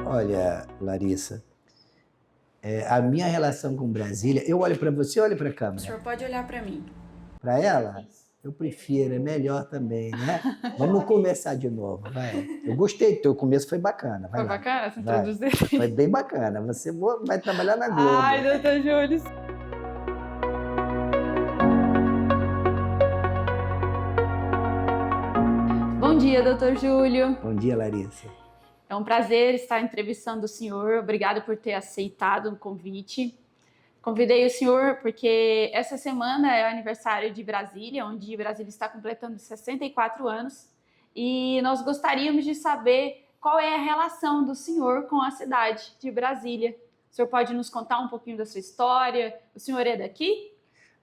Olha, Larissa, a minha relação com Brasília... Eu olho para você, olho para a O câmera. senhor pode olhar para mim. Para ela? Eu prefiro, é melhor também, né? Vamos começar de novo, vai. Eu gostei do teu começo, foi bacana. Vai Foi lá. bacana se Vai. introduzir? Foi bem bacana. Você vai trabalhar na Globo. Ai, doutor Júlio. Bom dia, doutor Júlio. Bom dia, Larissa. É um prazer estar entrevistando o senhor. Obrigado por ter aceitado o convite. Convidei o senhor porque essa semana é o aniversário de Brasília, onde Brasília está completando 64 anos. E nós gostaríamos de saber qual é a relação do senhor com a cidade de Brasília. O senhor pode nos contar um pouquinho da sua história? O senhor é daqui?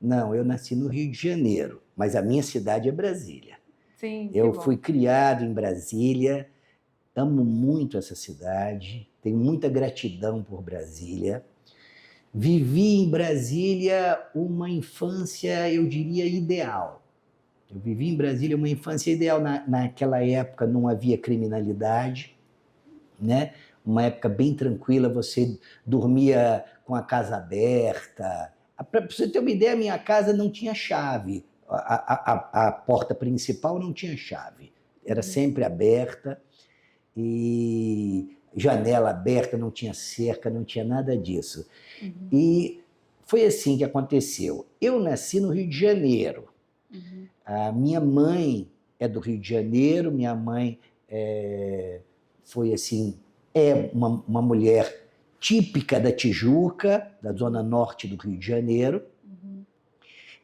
Não, eu nasci no Rio de Janeiro, mas a minha cidade é Brasília. Sim, Eu fui criado em Brasília, amo muito essa cidade, tenho muita gratidão por Brasília. Vivi em Brasília uma infância, eu diria, ideal. Eu vivi em Brasília uma infância ideal. Naquela época não havia criminalidade, né? Uma época bem tranquila, você dormia com a casa aberta. Para você ter uma ideia, a minha casa não tinha chave. A porta principal não tinha chave. Era sempre aberta e janela aberta, não tinha cerca, não tinha nada disso. E foi assim que aconteceu. Eu nasci no Rio de Janeiro. A minha mãe é do Rio de Janeiro, minha mãe foi assim, uma mulher típica da Tijuca, da zona norte do Rio de Janeiro.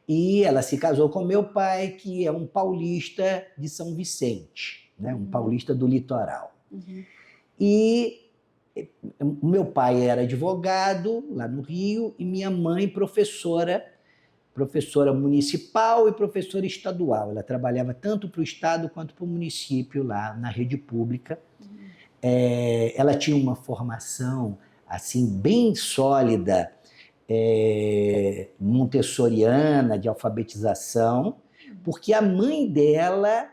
E ela se casou com meu pai, que é um paulista de São Vicente, né? Um paulista do litoral. E o meu pai era advogado lá no Rio e minha mãe professora municipal e professora estadual. Ela trabalhava tanto para o estado quanto para o município lá na rede pública. Ela tinha uma formação assim bem sólida, montessoriana, de alfabetização, porque a mãe dela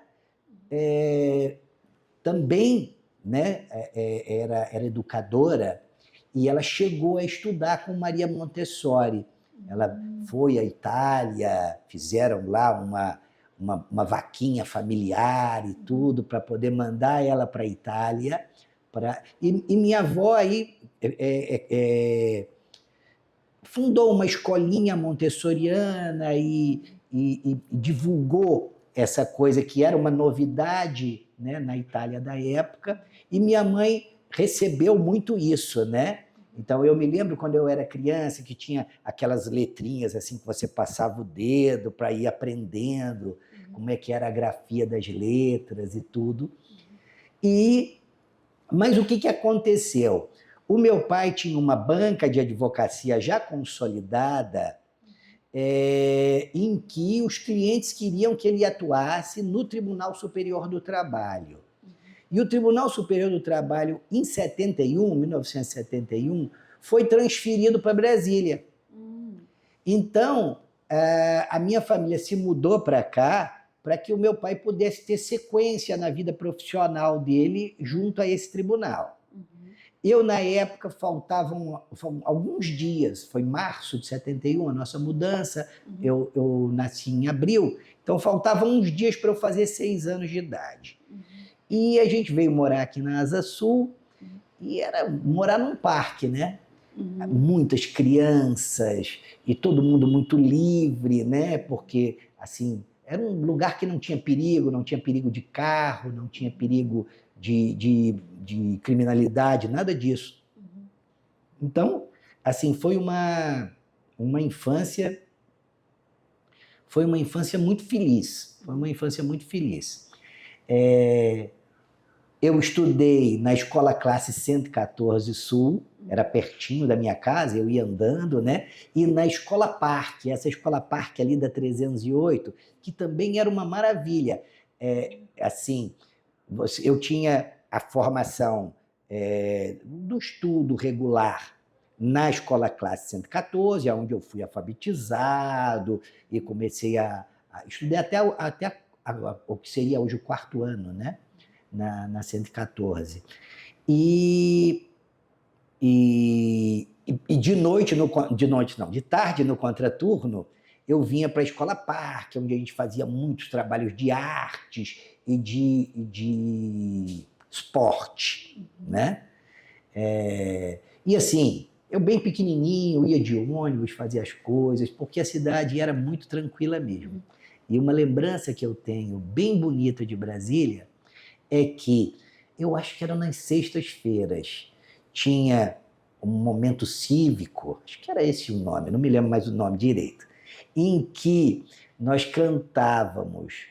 também, né, era educadora, e ela chegou a estudar com Maria Montessori. Ela foi à Itália, fizeram lá uma vaquinha familiar e tudo, para poder mandar ela para a Itália. E minha avó aí fundou uma escolinha montessoriana e divulgou essa coisa que era uma novidade, né, na Itália da época, e minha mãe recebeu muito isso, né? Então eu me lembro quando eu era criança que tinha aquelas letrinhas assim que você passava o dedo para ir aprendendo como é que era a grafia das letras e tudo. Mas o que aconteceu? O meu pai tinha uma banca de advocacia já consolidada, em que os clientes queriam que ele atuasse no Tribunal Superior do Trabalho. E o Tribunal Superior do Trabalho, em 1971, foi transferido para Brasília. Então, a minha família se mudou para cá para que o meu pai pudesse ter sequência na vida profissional dele junto a esse tribunal. Eu, na época, faltavam alguns dias, foi março de 71, a nossa mudança, eu nasci em abril, então faltavam uns dias para eu fazer 6 anos de idade. E a gente veio morar aqui na Asa Sul, e era morar num parque, né? Muitas crianças, e todo mundo muito livre, né? Porque, assim, era um lugar que não tinha perigo de carro, não tinha perigo de criminalidade, nada disso. Então, assim, foi uma infância muito feliz. Foi uma infância muito feliz. Eu estudei na Escola Classe 114 Sul, era pertinho da minha casa, eu ia andando, né? E na Escola Parque, essa Escola Parque ali da 308, que também era uma maravilha. Assim, eu tinha a formação do estudo regular na Escola Classe 114, onde eu fui alfabetizado e comecei a estudar até o que seria hoje o 4º ano, né? Na 114. E de noite, de noite não, de tarde no contraturno, eu vinha para a Escola Parque, onde a gente fazia muitos trabalhos de artes e de esporte, né? E assim, eu bem pequenininho, ia de ônibus, fazia as coisas, porque a cidade era muito tranquila mesmo. E uma lembrança que eu tenho bem bonita de Brasília é que eu acho que era nas sextas-feiras, tinha um momento cívico, acho que era esse o nome, não me lembro mais o nome direito, em que nós cantávamos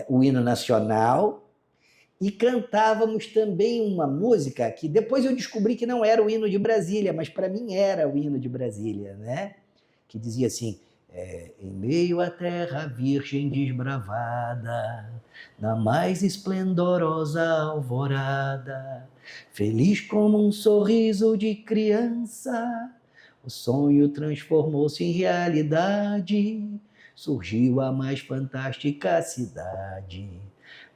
o hino nacional e cantávamos também uma música que depois eu descobri que não era o hino de Brasília, mas para mim era o hino de Brasília, né? Que dizia assim: em meio à terra virgem desbravada, na mais esplendorosa alvorada, feliz como um sorriso de criança, o sonho transformou-se em realidade, surgiu a mais fantástica cidade.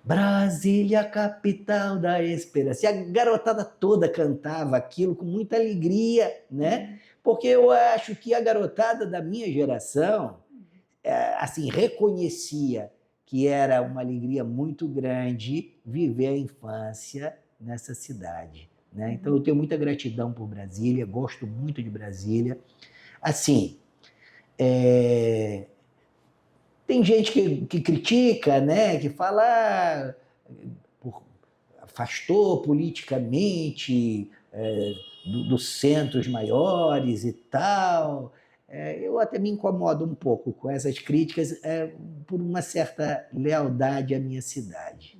Brasília, capital da esperança. E a garotada toda cantava aquilo com muita alegria, né? Porque eu acho que a garotada da minha geração, assim, reconhecia que era uma alegria muito grande viver a infância nessa cidade, né? Então eu tenho muita gratidão por Brasília, gosto muito de Brasília. Assim, tem gente que critica, né? Que fala, afastou politicamente dos centros maiores e tal. Eu até me incomodo um pouco com essas críticas por uma certa lealdade à minha cidade.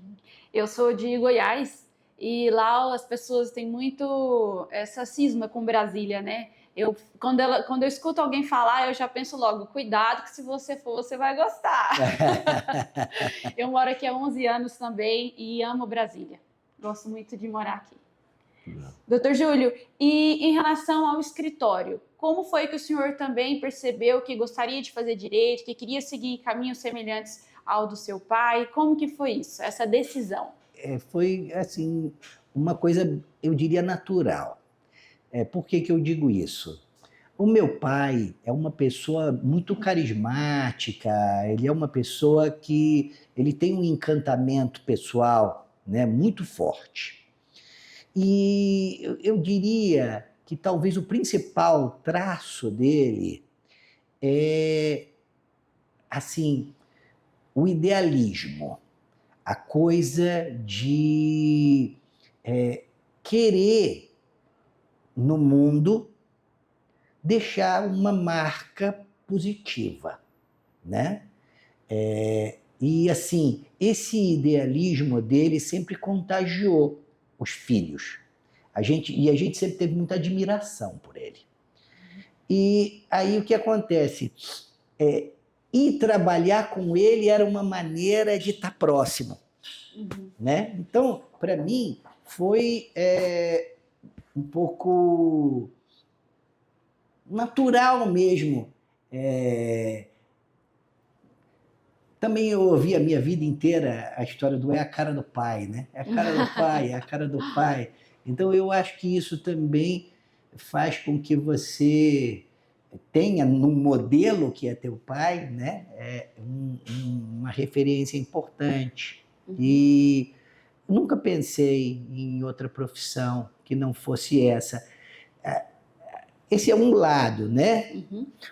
Eu sou de Goiás e lá as pessoas têm muito essa cisma com Brasília, né? Quando eu escuto alguém falar, eu já penso logo, cuidado que se você for, você vai gostar. Eu moro aqui há 11 anos também e amo Brasília. Gosto muito de morar aqui. Doutor Júlio, e em relação ao escritório, como foi que o senhor também percebeu que gostaria de fazer direito, que queria seguir caminhos semelhantes ao do seu pai? Como que foi isso, essa decisão? Foi, assim, uma coisa, eu diria, natural. Por que eu digo isso? O meu pai é uma pessoa muito carismática, ele é uma pessoa que ele tem um encantamento pessoal, né, muito forte. E eu diria que talvez o principal traço dele é, assim, o idealismo, a coisa de querer no mundo deixar uma marca positiva, né? E assim, esse idealismo dele sempre contagiou os filhos. A gente sempre teve muita admiração por ele. E aí o que acontece? Ir trabalhar com ele era uma maneira de estar próximo, né? Então, para mim, foi um pouco natural mesmo. Também eu ouvi a minha vida inteira a história do é a cara do pai, né? É a cara do pai, é a cara do pai. Então eu acho que isso também faz com que você tenha num modelo que é teu pai, né? Uma referência importante. E nunca pensei em outra profissão que não fosse essa. Esse é um lado, né?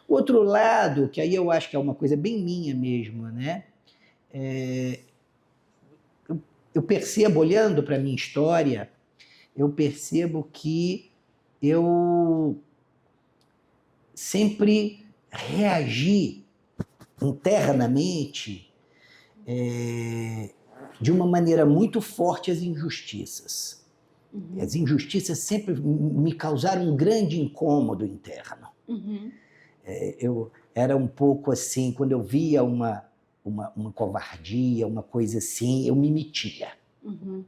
Outro lado, que aí eu acho que é uma coisa bem minha mesmo, né? Eu percebo, olhando para a minha história, eu percebo que eu sempre reagi internamente de uma maneira muito forte às injustiças. As injustiças sempre me causaram um grande incômodo interno. Eu era um pouco assim, quando eu via uma covardia, uma coisa assim, eu me metia.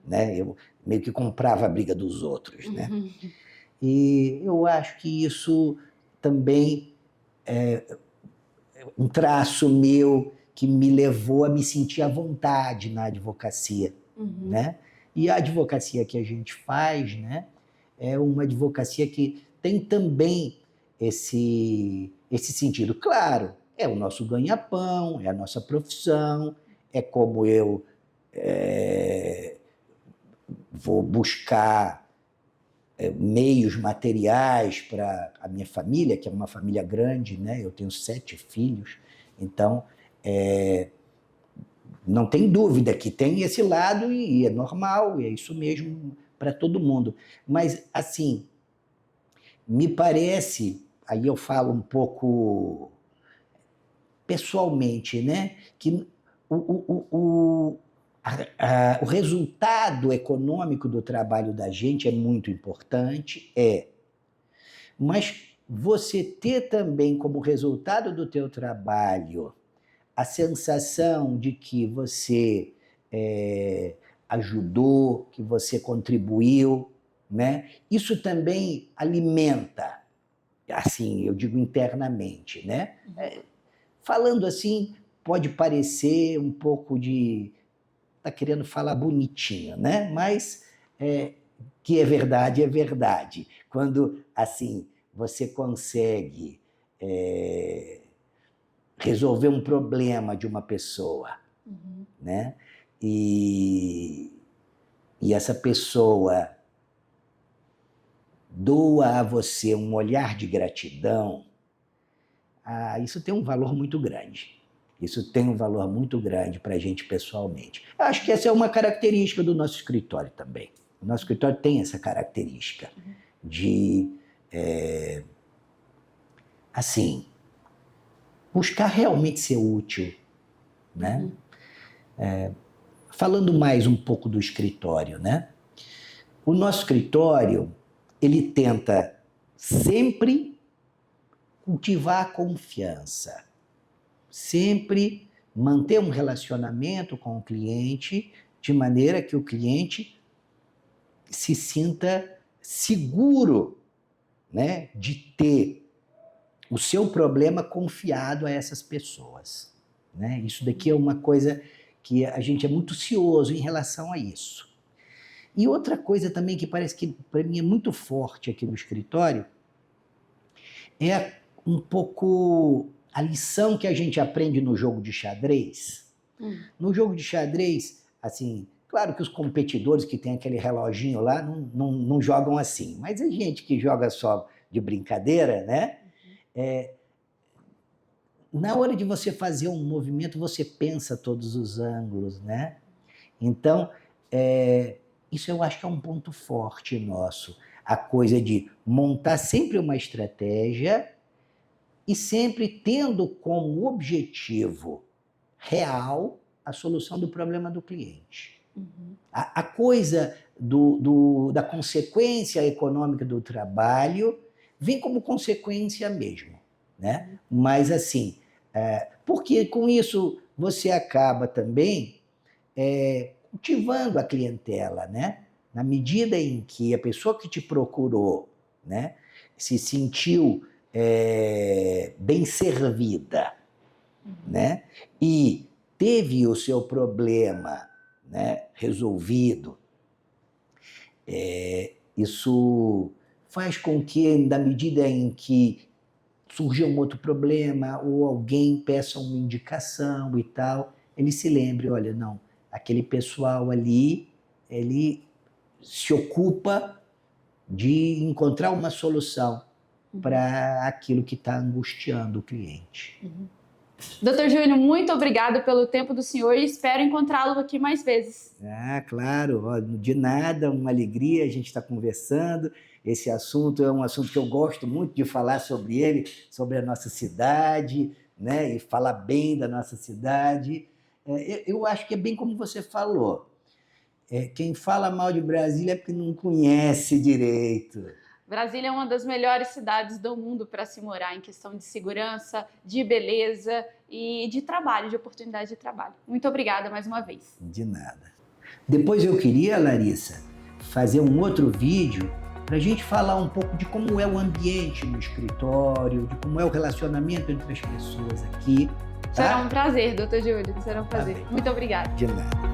Né? Eu meio que comprava a briga dos outros. Né? E eu acho que isso também é um traço meu que me levou a me sentir à vontade na advocacia, né? E a advocacia que a gente faz, né, é uma advocacia que tem também esse sentido. Claro, é o nosso ganha-pão, é a nossa profissão, é como eu vou buscar meios materiais para a minha família, que é uma família grande, né? Eu tenho 7 filhos, então não tem dúvida que tem esse lado e é normal, é isso mesmo para todo mundo. Mas, assim, me parece, aí eu falo um pouco pessoalmente, né, que o resultado econômico do trabalho da gente é muito importante, mas você ter também como resultado do teu trabalho a sensação de que você ajudou, que você contribuiu, né? Isso também alimenta, assim, eu digo internamente, né? Falando assim, pode parecer um pouco de... Está querendo falar bonitinho, né? Mas que é verdade, é verdade. Quando, assim, você consegue resolver um problema de uma pessoa, né? E essa pessoa doa a você um olhar de gratidão, isso tem um valor muito grande. Isso tem um valor muito grande para a gente pessoalmente. Eu acho que essa é uma característica do nosso escritório também. O nosso escritório tem essa característica de, assim, buscar realmente ser útil, né? Falando mais um pouco do escritório, né? O nosso escritório, ele tenta sempre cultivar a confiança, sempre manter um relacionamento com o cliente de maneira que o cliente se sinta seguro, né, de ter o seu problema confiado a essas pessoas, né? Isso daqui é uma coisa que a gente é muito cioso em relação a isso. E outra coisa também que parece que para mim é muito forte aqui no escritório é um pouco a lição que a gente aprende no jogo de xadrez. No jogo de xadrez, assim, claro que os competidores que têm aquele reloginho lá não jogam assim, mas a gente que joga só de brincadeira, né? Na hora de você fazer um movimento, você pensa todos os ângulos, né? Então, isso eu acho que é um ponto forte nosso. A coisa de montar sempre uma estratégia e sempre tendo como objetivo real a solução do problema do cliente. A coisa da consequência econômica do trabalho vem como consequência mesmo, né? Mas assim, porque com isso você acaba também cultivando a clientela, né? Na medida em que a pessoa que te procurou, né, se sentiu bem servida, né, e teve o seu problema, né, resolvido, isso faz com que, na medida em que surge um outro problema ou alguém peça uma indicação e tal, ele se lembre, olha, não, aquele pessoal ali, ele se ocupa de encontrar uma solução para aquilo que está angustiando o cliente. Doutor Júnior, muito obrigado pelo tempo do senhor e espero encontrá-lo aqui mais vezes. Claro, de nada, uma alegria a gente estar conversando. Esse assunto é um assunto que eu gosto muito de falar sobre ele, sobre a nossa cidade, né? E falar bem da nossa cidade. Eu acho que é bem como você falou. Quem fala mal de Brasília é porque não conhece direito. Brasília é uma das melhores cidades do mundo para se morar em questão de segurança, de beleza e de trabalho, de oportunidade de trabalho. Muito obrigada mais uma vez. De nada. Depois eu queria, Larissa, fazer um outro vídeo para a gente falar um pouco de como é o ambiente no escritório, de como é o relacionamento entre as pessoas aqui, Será Tá? um prazer, doutor Júlio. Será um prazer. bem. Muito obrigada. De nada.